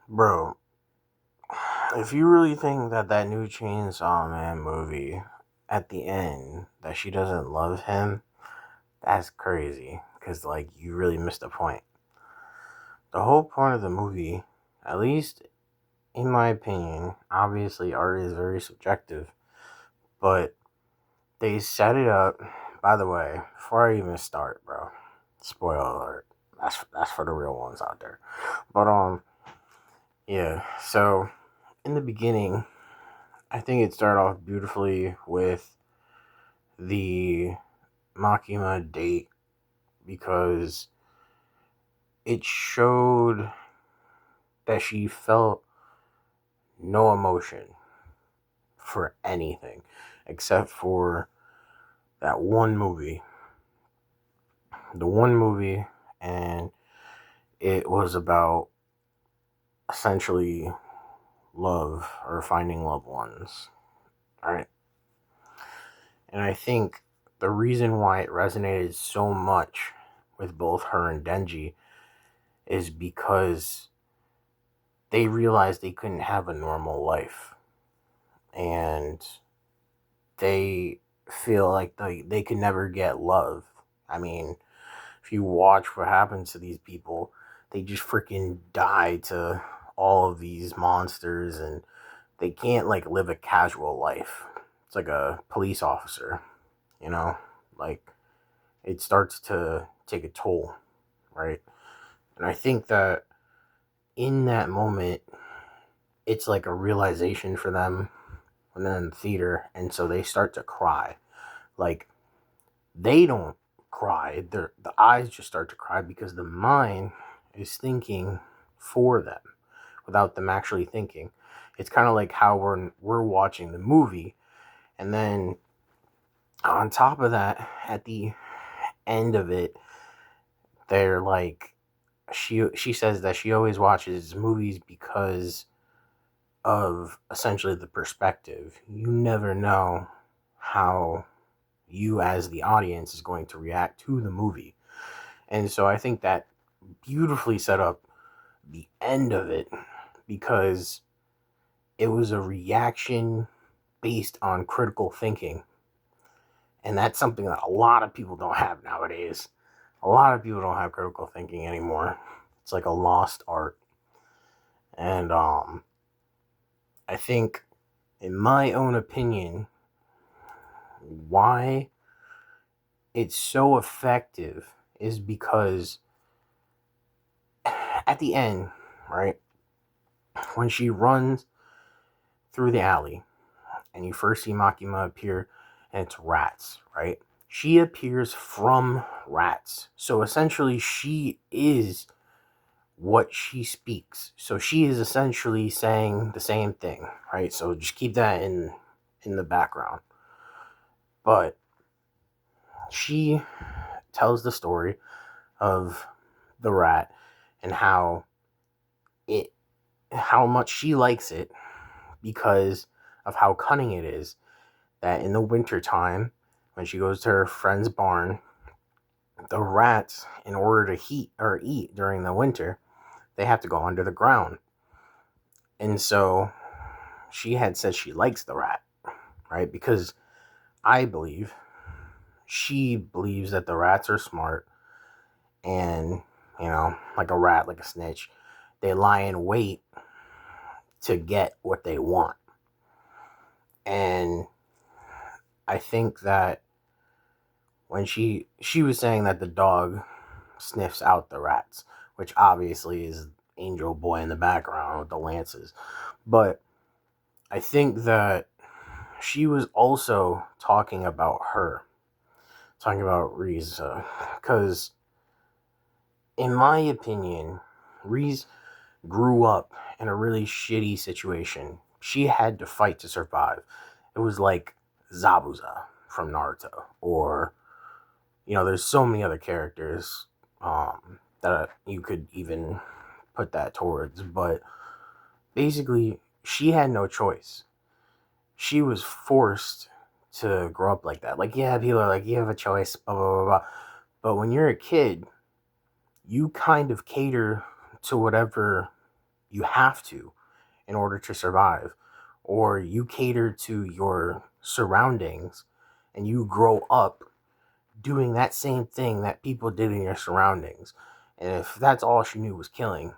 Bro, if you really think that that new Chainsaw Man movie at the end that she doesn't love him, that's crazy. Cause like you really missed the point. The whole point of the movie, at least in my opinion, obviously art is very subjective, but they set it up. By the way, before I even start, bro, spoiler alert. That's for the real ones out there. But yeah. So in the beginning, I think it started off beautifully with the makima date because it showed that she felt no emotion for anything except for that one movie. The one movie, and it was about essentially love or finding loved ones. All right. And I think the reason why it resonated so much with both her and Denji is because they realized they couldn't have a normal life. And they feel like they can never get love. I mean, if you watch what happens to these people, they just freaking die to all of these monsters and they can't like live a casual life. It's like a police officer, you know? Like it starts to take a toll, right? And I think that in that moment, it's like a realization for them when they're in the theater, and so they start to cry. Like they don't cry; the eyes just start to cry because the mind is thinking for them without them actually thinking. It's kind of like how we're watching the movie, and then on top of that, at the end of it, they're like she says that she always watches movies because of essentially the perspective. You never know how you as the audience is going to react to the movie. And so I think that beautifully set up the end of it because it was a reaction based on critical thinking. And that's something that a lot of people don't have nowadays. A lot of people don't have critical thinking anymore. It's like a lost art. And I think in my own opinion, why it's so effective is because at the end, right, when she runs through the alley and you first see Makima appear and it's rats, right? She appears from rats. So essentially she is what she speaks. So she is essentially saying the same thing, right? So just keep that in the background. But she tells the story of the rat and it how much she likes it because of how cunning it is that in the winter time when she goes to her friend's barn, the rats, in order to heat or eat during the winter, they have to go under the ground. And so she had said she likes the rat, right? Because I believe she believes that the rats are smart and, like a rat, like a snitch, they lie in wait to get what they want. And I think that when she was saying that the dog sniffs out the rats, which obviously is Angel Boy in the background with the lances. But I think that she was also talking about her, talking about Reese, because in my opinion, Reese grew up in a really shitty situation. She had to fight to survive. It was like Zabuza from Naruto, or there's so many other characters that you could even put that towards, but basically, she had no choice. She was forced to grow up like that. Like, yeah, people are like, you have a choice, blah, blah, blah, blah. But when you're a kid, you kind of cater to whatever You have to in order to survive. Or you cater to your surroundings and you grow up doing that same thing that people did in your surroundings. And if that's all she knew was killing,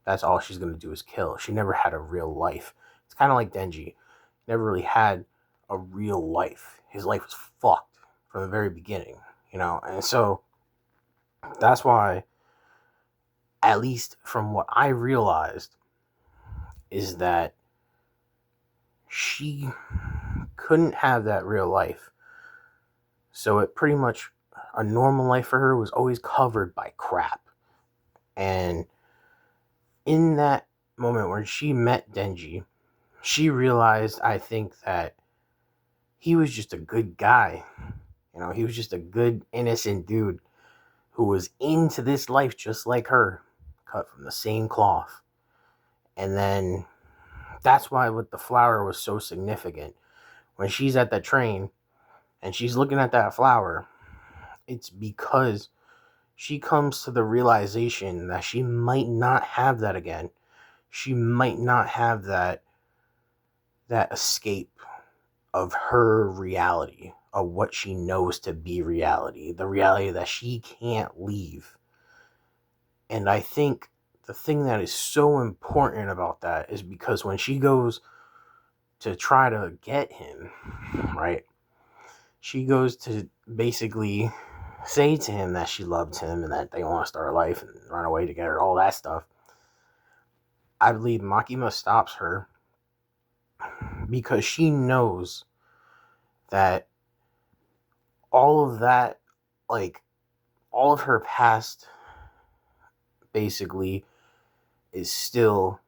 that's all she's going to do is kill. She never had a real life. It's kind of like Denji. Never really had a real life. His life was fucked from the very beginning, you know? And so that's why, at least from what I realized, is that she couldn't have that real life. So it pretty much, a normal life for her was always covered by crap. And in that moment where she met Denji, she realized, I think, that he was just a good guy. You know, he was just a good, innocent dude who was into this life just like her, cut from the same cloth. And then that's why with the flower was so significant. When she's at the train and she's looking at that flower, it's because she comes to the realization that she might not have that again. She might not have that escape of her reality, of what she knows to be reality, the reality that she can't leave. And I think the thing that is so important about that is because when she goes to try to get him, right, she goes to basically say to him that she loved him and that they want to start a life and run away together, all that stuff. I believe Makima stops her because she knows that all of that, like, all of her past basically is still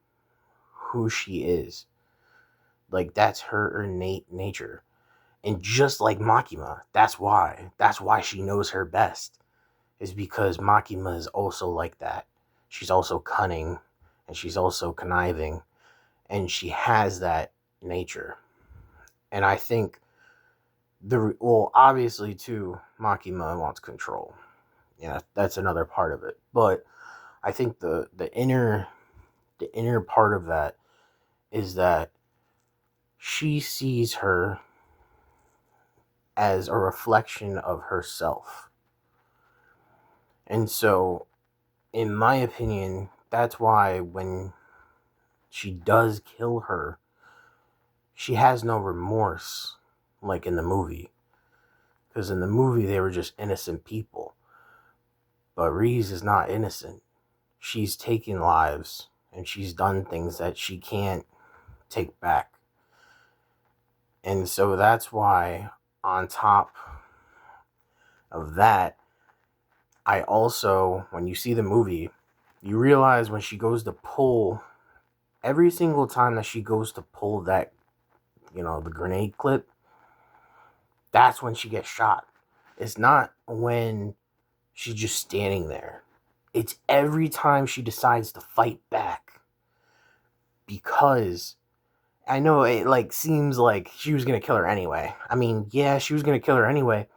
who she is. Like, that's her innate nature. And just like Makima, that's why she knows her best, is because Makima is also like that. She's also cunning and she's also conniving and she has that nature. And I think obviously too, Makima wants control. Yeah, that's another part of it. But I think the inner part of that is that she sees her as a reflection of herself. And so, in my opinion, that's why when she does kill her, she has no remorse, like in the movie. Because in the movie, they were just innocent people. But Reese is not innocent. She's taken lives, and she's done things that she can't take back. And so that's why, on top of that, I also, when you see the movie, you realize when she goes to pull, every single time that she goes to pull that, the grenade clip, that's when she gets shot. It's not when she's just standing there. It's every time she decides to fight back. Because I know it seems like she was going to kill her anyway. I mean, yeah, she was going to kill her anyway.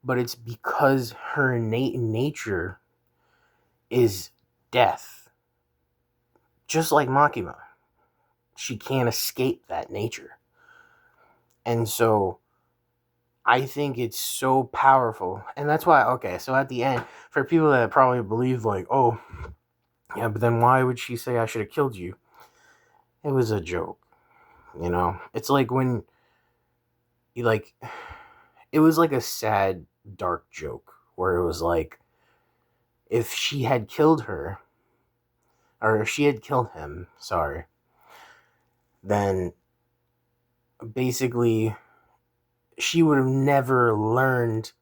But it's because her innate nature is death. Just like Makima. She can't escape that nature. And so I think it's so powerful. And that's why, okay, so at the end, for people that probably believe oh, yeah, but then why would she say I should have killed you? It was a joke. It's like when you it was like a sad, dark joke where it was like, if she had killed her, or if she had killed him, sorry, then basically she would have never learned,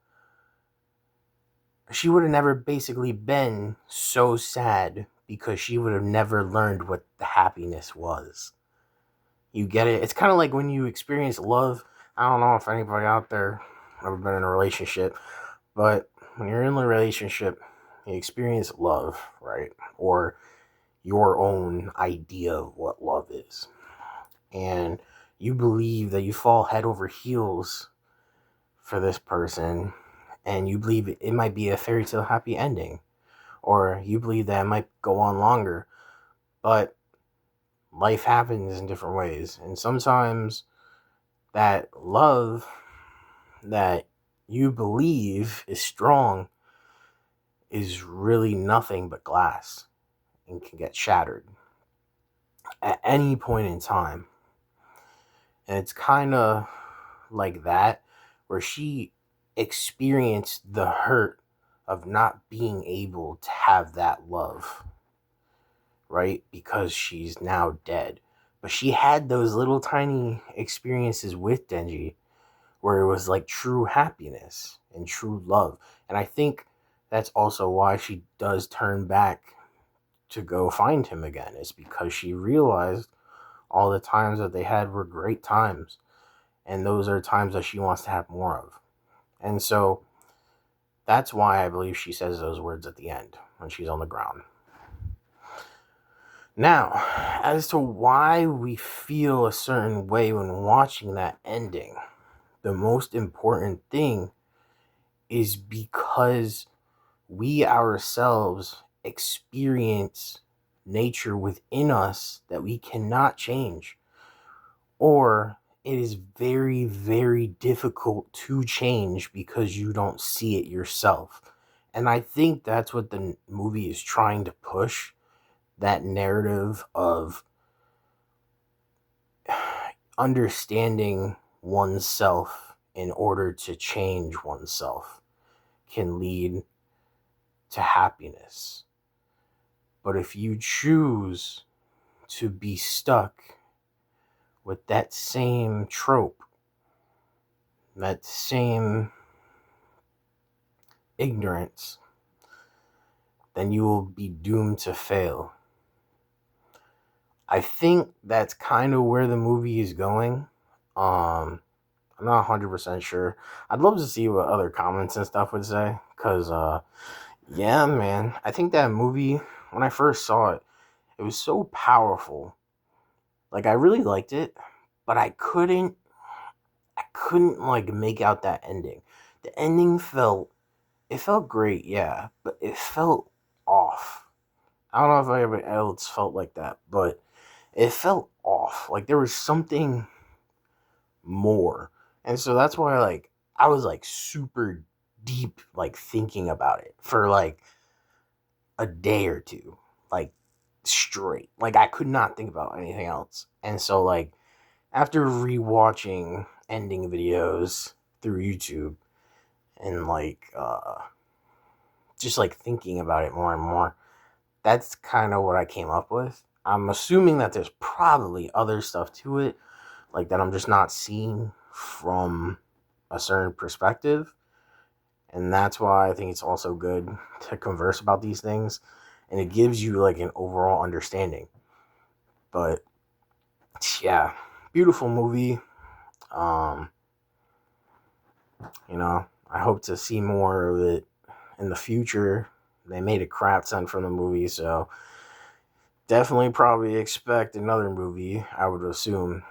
she would have never basically been so sad because she would have never learned what the happiness was. You get it? It's kind of like when you experience love. I don't know if anybody out there ever been in a relationship, but when you're in a relationship, you experience love, right? Or your own idea of what love is. And you believe that you fall head over heels for this person, and you believe it might be a fairy tale happy ending, or you believe that it might go on longer. But life happens in different ways. And sometimes that love that you believe is strong is really nothing but glass and can get shattered at any point in time. And it's kind of like that, where she experienced the hurt of not being able to have that love, right? Because she's now dead. But she had those little tiny experiences with Denji where it was like true happiness and true love. And I think that's also why she does turn back to go find him again. It's because she realized all the times that they had were great times. And those are times that she wants to have more of. And so that's why I believe she says those words at the end when she's on the ground. Now, as to why we feel a certain way when watching that ending, the most important thing is because we ourselves experience nature within us that we cannot change, or it is very, very difficult to change because you don't see it yourself. And I think that's what the movie is trying to push, that narrative of understanding oneself in order to change oneself can lead to happiness. But if you choose to be stuck with that same trope, that same ignorance, then you will be doomed to fail. I think that's kind of where the movie is going. I'm not 100% sure. I'd love to see what other comments and stuff would say. Because, yeah, man. I think that movie, when I first saw it, it was so powerful. Like, I really liked it. But I couldn't like make out that ending. The ending felt great, yeah. But it felt off. I don't know if anybody else felt like that. But it felt off. Like, there was something more. And so that's why like I was like super deep like thinking about it for like a day or two. Like straight. Like I could not think about anything else. And so like after rewatching ending videos through YouTube and like just like thinking about it more and more, that's kind of what I came up with. I'm assuming that there's probably other stuff to it, like that I'm just not seeing from a certain perspective. And that's why I think it's also good to converse about these things, and it gives you like an overall understanding. But yeah, beautiful movie. Um, I hope to see more of it in the future. They made a crap ton from the movie, so definitely probably expect another movie. I would assume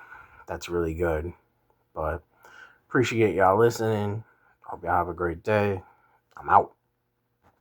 that's really good. But appreciate y'all listening. Hope y'all have a great day. I'm out.